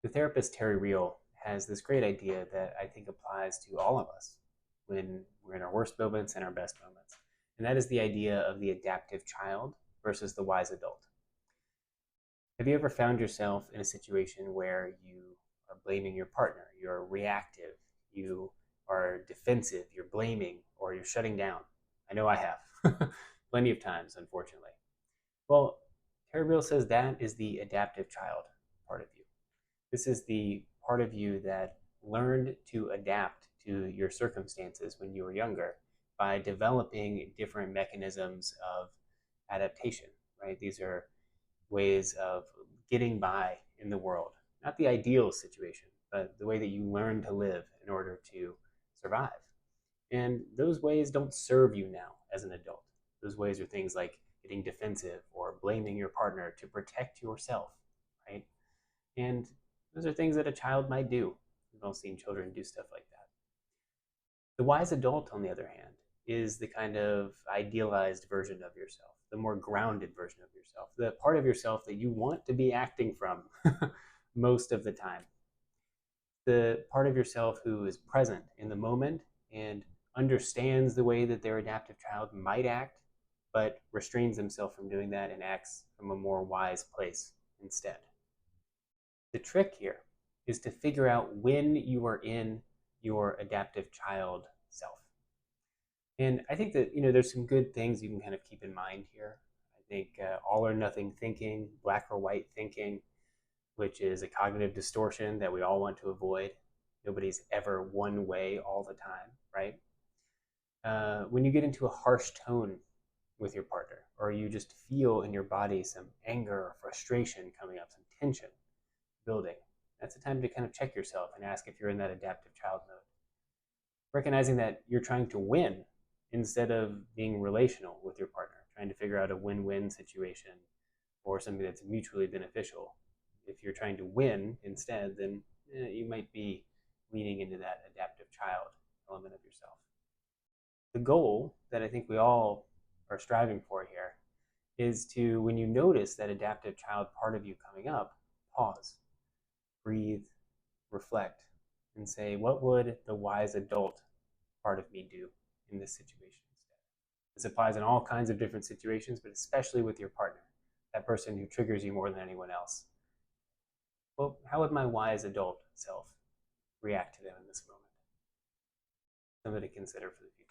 The therapist Terry Real has this great idea that I think applies to all of us when we're in our worst moments and our best moments. And that is the idea of the adaptive child versus the wise adult. Have you ever found yourself in a situation where you are blaming your partner, you're reactive, you are defensive, you're blaming, or you're shutting down? I know I have. Plenty of times, unfortunately. Well, Terry Real says that is the adaptive child part of you. This is the part of you that learned to adapt to your circumstances when you were younger by developing different mechanisms of adaptation, right? These are ways of getting by in the world. Not the ideal situation, but the way that you learn to live in order to survive. And those ways don't serve you now as an adult. Those ways are things like getting defensive or blaming your partner to protect yourself, right? And those are things that a child might do. We've all seen children do stuff like that. The wise adult, on the other hand, is the kind of idealized version of yourself, the more grounded version of yourself, the part of yourself that you want to be acting from most of the time. The part of yourself who is present in the moment and understands the way that their adaptive child might act, but restrains himself from doing that and acts from a more wise place instead. The trick here is to figure out when you are in your adaptive child self. And I think that there's some good things you can kind of keep in mind here. I think all or nothing thinking, black or white thinking, which is a cognitive distortion that we all want to avoid. Nobody's ever one way all the time, right? When you get into a harsh tone with your partner, or you just feel in your body some anger or frustration coming up, some tension building, that's a time to kind of check yourself and ask if you're in that adaptive child mode. Recognizing that you're trying to win instead of being relational with your partner, trying to figure out a win-win situation or something that's mutually beneficial. If you're trying to win instead, then you might be leaning into that adaptive child element of yourself. The goal that I think we all are striving for here is to, when you notice that adaptive child part of you coming up, pause, breathe, reflect, and say, what would the wise adult part of me do in this situation instead? This applies in all kinds of different situations, but especially with your partner, that person who triggers you more than anyone else. Well, how would my wise adult self react to them in this moment? Something to consider for the future.